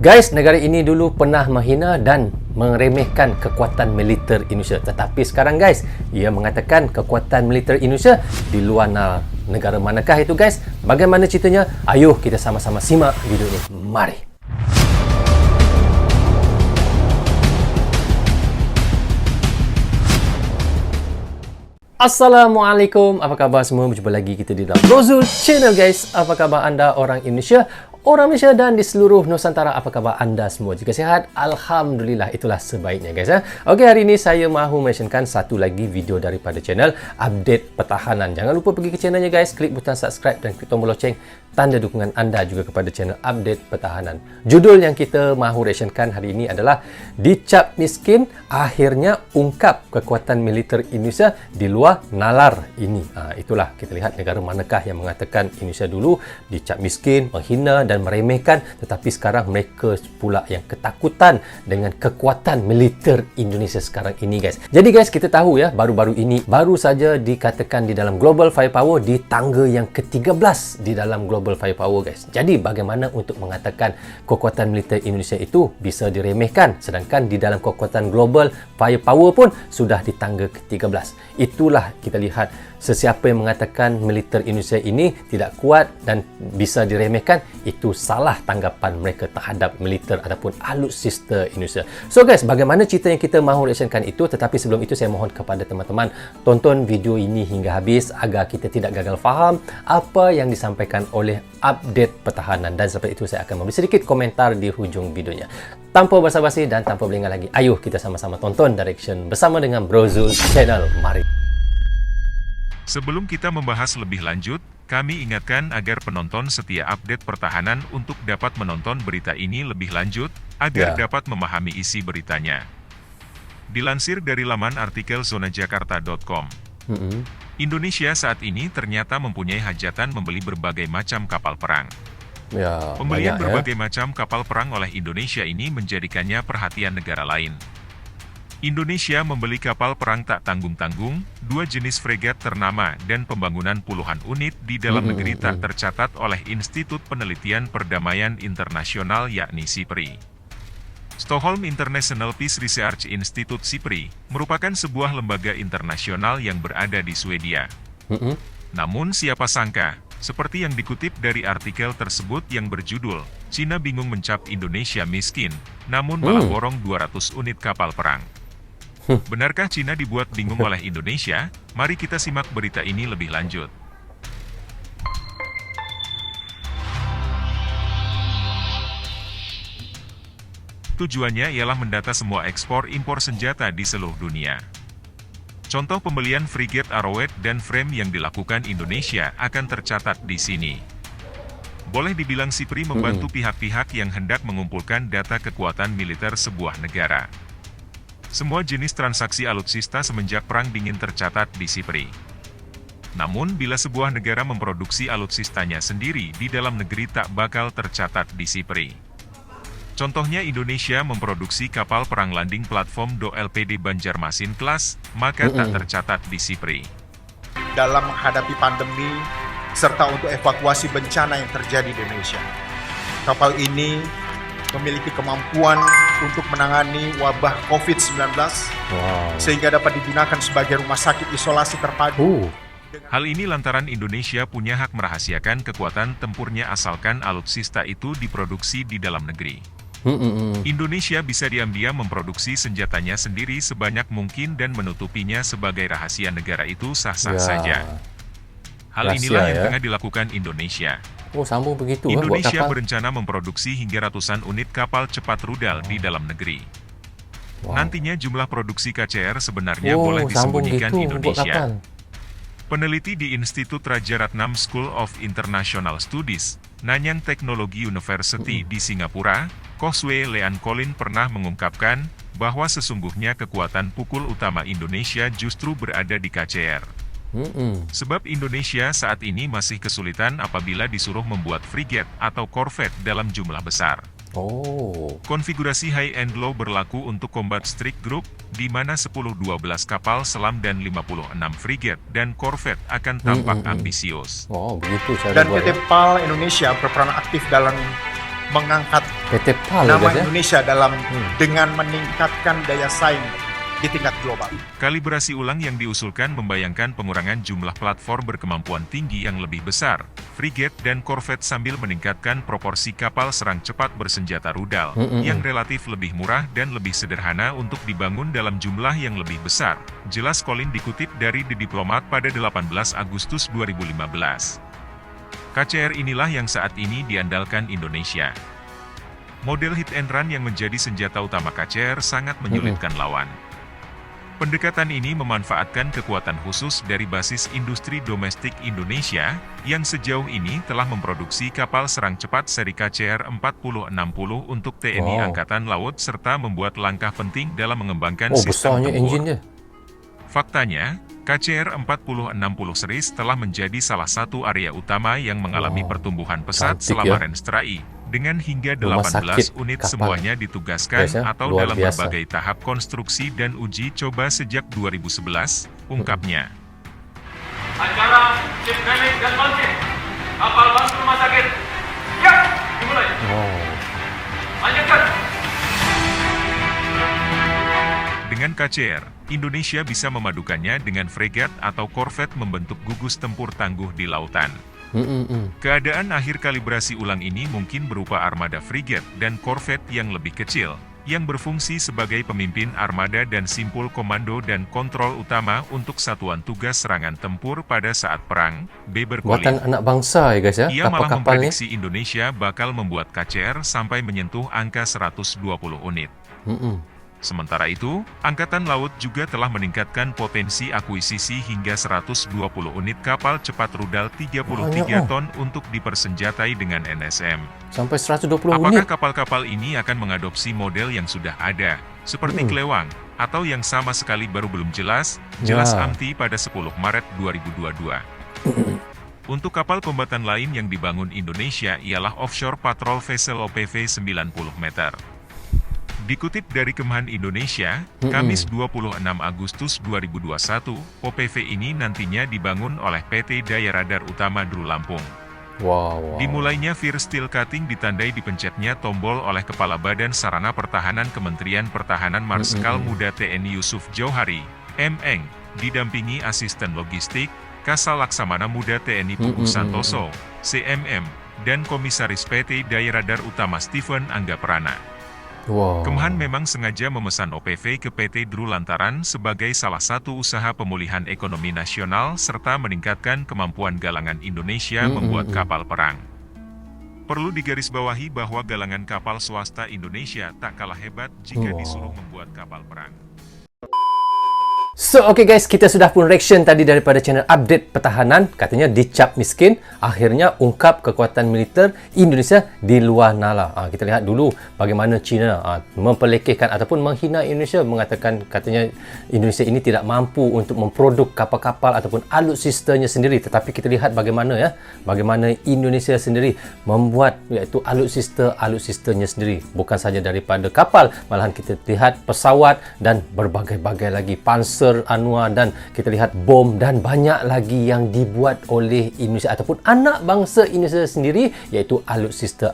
Guys, negara ini dulu pernah menghina dan meremehkan kekuatan militer Indonesia. Tetapi sekarang guys, ia mengatakan kekuatan militer Indonesia di luar negara manakah itu guys? Bagaimana ceritanya? Ayo kita sama-sama simak video ini. Mari. Assalamualaikum, apa khabar semua? Berjumpa lagi kita di dalam Brozul Channel guys. Apa khabar anda orang Indonesia, orang Malaysia dan di seluruh Nusantara? Apa khabar anda semua? Jika sihat, Alhamdulillah, itulah sebaiknya guys ya. Okey, hari ini saya mahu mentionkan satu lagi video daripada channel Update Pertahanan. Jangan lupa pergi ke channelnya guys, klik butang subscribe dan klik tombol loceng, tanda dukungan anda juga kepada channel Update Pertahanan. Judul yang kita mahu reactionkan hari ini adalah Dicap Miskin, akhirnya ungkap kekuatan militer Indonesia di luar nalar ini. Itulah kita lihat negara manakah yang mengatakan Indonesia dulu dicap miskin, menghina dan meremehkan, tetapi sekarang mereka pula yang ketakutan dengan kekuatan militer Indonesia sekarang ini guys. Jadi guys, kita tahu ya, baru-baru ini baru saja dikatakan di dalam Global Firepower di tangga yang ke-13 di dalam Global Firepower guys. Jadi bagaimana untuk mengatakan kekuatan militer Indonesia itu bisa diremehkan, sedangkan di dalam kekuatan Global Firepower pun sudah di tangga ke-13. Itulah kita lihat, sesiapa yang mengatakan militer Indonesia ini tidak kuat dan bisa diremehkan, itu salah tanggapan mereka terhadap militer ataupun alutsista Indonesia. So guys, bagaimana cerita yang kita mahu reactionkan itu? Tetapi sebelum itu saya mohon kepada teman-teman tonton video ini hingga habis agar kita tidak gagal faham apa yang disampaikan oleh Update Pertahanan, dan seperti itu saya akan memberi sedikit komentar di hujung videonya. Tanpa basa-basi dan tanpa berlengah lagi, ayo kita sama-sama tonton direction bersama dengan Brozul Channel. Mari. Sebelum kita membahas lebih lanjut, kami ingatkan agar penonton setia Update Pertahanan untuk dapat menonton berita ini lebih lanjut, agar dapat memahami isi beritanya. Dilansir dari laman artikel zonajakarta.com, Indonesia saat ini ternyata mempunyai hajatan membeli berbagai macam kapal perang. Pembelian berbagai macam kapal perang oleh Indonesia ini menjadikannya perhatian negara lain. Indonesia membeli kapal perang tak tanggung-tanggung, 2 jenis fregat ternama, dan pembangunan puluhan unit di dalam negeri tak tercatat oleh Institut Penelitian Perdamaian Internasional yakni SIPRI. Stockholm International Peace Research Institute SIPRI merupakan sebuah lembaga internasional yang berada di Swedia. Namun siapa sangka, seperti yang dikutip dari artikel tersebut yang berjudul, Cina bingung mencap Indonesia miskin, namun malah borong 200 unit kapal perang. Benarkah Cina dibuat bingung oleh Indonesia? Mari kita simak berita ini lebih lanjut. Tujuannya ialah mendata semua ekspor-impor senjata di seluruh dunia. Contoh pembelian frigate Arrowhead dan frame yang dilakukan Indonesia akan tercatat di sini. Boleh dibilang SIPRI membantu pihak-pihak yang hendak mengumpulkan data kekuatan militer sebuah negara. Semua jenis transaksi alutsista semenjak Perang Dingin tercatat di SIPRI. Namun, bila sebuah negara memproduksi alutsistanya sendiri di dalam negeri tak bakal tercatat di SIPRI. Contohnya Indonesia memproduksi kapal perang landing platform Do LPD Banjarmasin kelas, maka tak tercatat di SIPRI. Dalam menghadapi pandemi, serta untuk evakuasi bencana yang terjadi di Indonesia. Kapal ini memiliki kemampuan untuk menangani wabah COVID-19, sehingga dapat digunakan sebagai rumah sakit isolasi terpadu. Hal ini lantaran Indonesia punya hak merahasiakan kekuatan tempurnya asalkan alutsista itu diproduksi di dalam negeri. Indonesia bisa diam-diam memproduksi senjatanya sendiri sebanyak mungkin dan menutupinya sebagai rahasia negara itu sah-sah saja. Hal inilah yang tengah dilakukan Indonesia. Sambung begitu. Indonesia berencana memproduksi hingga ratusan unit kapal cepat rudal di dalam negeri. Nantinya jumlah produksi KCR sebenarnya boleh disembunyikan Indonesia. Peneliti di Institut Raja Ratnam School of International Studies, Nanyang Technology University di Singapura, Koswe Lean Colin pernah mengungkapkan bahwa sesungguhnya kekuatan pukul utama Indonesia justru berada di KCR. Sebab Indonesia saat ini masih kesulitan apabila disuruh membuat frigate atau korvet dalam jumlah besar. Konfigurasi high-end low berlaku untuk Combat Strike Group, di mana 10-12 kapal selam dan 56 frigate dan korvet akan tampak ambisius. Dan PT PAL Indonesia berperan aktif dalam mengangkat PT PAL nama guys ya. Indonesia dengan meningkatkan daya saing di tingkat global. Kalibrasi ulang yang diusulkan membayangkan pengurangan jumlah platform berkemampuan tinggi yang lebih besar, frigate dan korvet sambil meningkatkan proporsi kapal serang cepat bersenjata rudal, yang relatif lebih murah dan lebih sederhana untuk dibangun dalam jumlah yang lebih besar. Jelas Colin dikutip dari The Diplomat pada 18 Agustus 2015. KCR inilah yang saat ini diandalkan Indonesia. Model hit and run yang menjadi senjata utama KCR sangat menyulitkan lawan. Pendekatan ini memanfaatkan kekuatan khusus dari basis industri domestik Indonesia, yang sejauh ini telah memproduksi kapal serang cepat seri KCR 4060 untuk TNI Angkatan Laut serta membuat langkah penting dalam mengembangkan sistem besarnya tempur. engine-nya. Faktanya, KCR 4060 series telah menjadi salah satu area utama yang mengalami pertumbuhan pesat Cantik selama ya. Renstrai, dengan hingga Rumah 18 sakit unit kapal. semuanya ditugaskan Guys ya, atau luar dalam biasa. berbagai tahap konstruksi dan uji coba sejak 2011, ungkapnya. Acara shift landing dan launching kapal bantu rumah sakit. Ya, dimulai. Lanjutkan. Dengan KCR, Indonesia bisa memadukannya dengan fregat atau korvet membentuk gugus tempur tangguh di lautan. Keadaan akhir kalibrasi ulang ini mungkin berupa armada frigate dan korvet yang lebih kecil, yang berfungsi sebagai pemimpin armada dan simpul komando dan kontrol utama untuk satuan tugas serangan tempur pada saat perang. Beber Buatan Colin. anak bangsa ya guys ya, Ia malah kapal-kapalnya. memprediksi Indonesia bakal membuat KCR sampai menyentuh angka 120 unit. Sementara itu, Angkatan Laut juga telah meningkatkan potensi akuisisi hingga 120 unit kapal cepat rudal 33 ton untuk dipersenjatai dengan NSM. Sampai 120 Apakah unit. kapal-kapal ini akan mengadopsi model yang sudah ada, seperti Kelewang, atau yang sama sekali baru belum jelas AMTI pada 10 Maret 2022. Untuk kapal kombatan lain yang dibangun Indonesia ialah Offshore Patrol Vessel OPV 90 meter. Dikutip dari Kemhan Indonesia, Kamis 26 Agustus 2021, OPV ini nantinya dibangun oleh PT Daya Radar Utama Dru Lampung. Dimulainya Fir Steel Cutting ditandai dipencetnya tombol oleh Kepala Badan Sarana Pertahanan Kementerian Pertahanan Marsikal Muda TNI Yusuf Jauhari, M.Eng, didampingi Asisten Logistik, Kasal Laksamana Muda TNI Pugu Santoso, CMM, dan Komisaris PT Daya Radar Utama Stephen Anggaprana. Kemhan memang sengaja memesan OPV ke PT Dru lantaran sebagai salah satu usaha pemulihan ekonomi nasional serta meningkatkan kemampuan galangan Indonesia membuat kapal perang. Perlu digarisbawahi bahwa galangan kapal swasta Indonesia tak kalah hebat jika disuruh membuat kapal perang. So, okay guys, kita sudah pun reaction tadi daripada channel Update Pertahanan. Katanya dicap miskin, akhirnya ungkap kekuatan militer Indonesia di luar nalar. Kita lihat dulu bagaimana China mempelekehkan ataupun menghina Indonesia, mengatakan katanya Indonesia ini tidak mampu untuk memproduk kapal-kapal ataupun alutsistanya sendiri. Tetapi kita lihat bagaimana bagaimana Indonesia sendiri membuat iaitu alutsistanya sendiri. Bukan saja daripada kapal, malahan kita lihat pesawat dan berbagai-bagai lagi, panser Anwar, dan kita lihat bom dan banyak lagi yang dibuat oleh Indonesia ataupun anak bangsa Indonesia sendiri, iaitu alutsista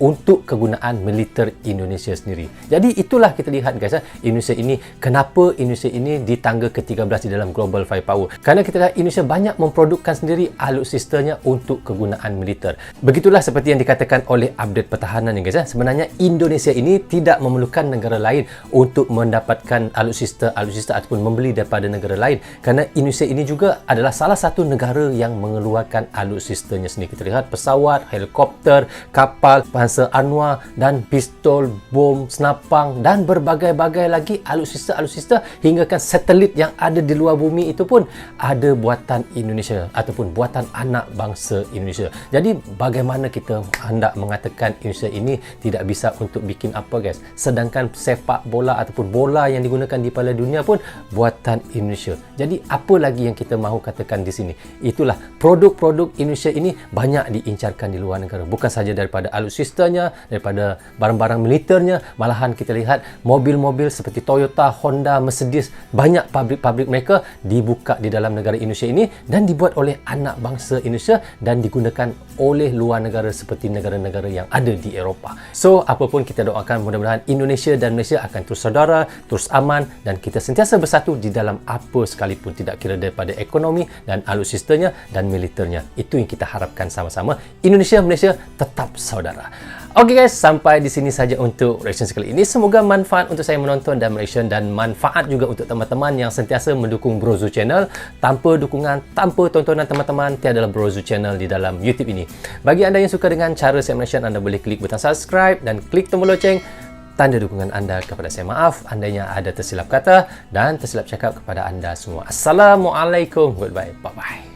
untuk kegunaan militer Indonesia sendiri. Jadi itulah kita lihat guys, Indonesia ini, kenapa Indonesia ini di tangga ke-13 di dalam Global Firepower. Kerana kita lihat Indonesia banyak memprodukkan sendiri alutsistanya untuk kegunaan militer. Begitulah seperti yang dikatakan oleh Update Pertahanan ni guys. Sebenarnya Indonesia ini tidak memerlukan negara lain untuk mendapatkan alutsista ataupun membeli daripada negara lain, kerana Indonesia ini juga adalah salah satu negara yang mengeluarkan alutsistanya sendiri. Kita lihat pesawat, helikopter, kapal, panser Anwar, dan pistol, bom, senapang, dan berbagai-bagai lagi alutsista hinggakan satelit yang ada di luar bumi itu pun ada buatan Indonesia ataupun buatan anak bangsa Indonesia. Jadi bagaimana kita hendak mengatakan Indonesia ini tidak bisa untuk bikin apa guys, sedangkan sepak bola ataupun bola yang digunakan di Piala Dunia pun buatan Indonesia. Jadi apa lagi yang kita mahu katakan di sini? Itulah produk-produk Indonesia ini banyak diincarkan di luar negara. Bukan saja daripada alutsistanya, daripada barang-barang militernya, malahan kita lihat mobil-mobil seperti Toyota, Honda, Mercedes, banyak pabrik-pabrik mereka dibuka di dalam negara Indonesia ini dan dibuat oleh anak bangsa Indonesia dan digunakan oleh luar negara seperti negara-negara yang ada di Eropah. So, apapun kita doakan mudah-mudahan Indonesia dan Malaysia akan terus saudara, terus aman dan kita sentiasa bersatu di dalam apa sekalipun, tidak kira daripada ekonomi dan alutsistanya dan militernya. Itu yang kita harapkan sama-sama. Indonesia, Malaysia tetap saudara. Okey guys, sampai di sini saja untuk reaction sekali ini. Semoga manfaat untuk saya menonton dan mereaction dan manfaat juga untuk teman-teman yang sentiasa mendukung Brozo Channel. Tanpa dukungan, tanpa tontonan teman-teman, tiadalah Brozo Channel di dalam YouTube ini. Bagi anda yang suka dengan cara saya mereaction, anda boleh klik butang subscribe dan klik tombol loceng. Tanda dukungan anda kepada saya. Maaf andainya ada tersilap kata dan tersilap cakap kepada anda semua. Assalamualaikum. Goodbye. Bye-bye.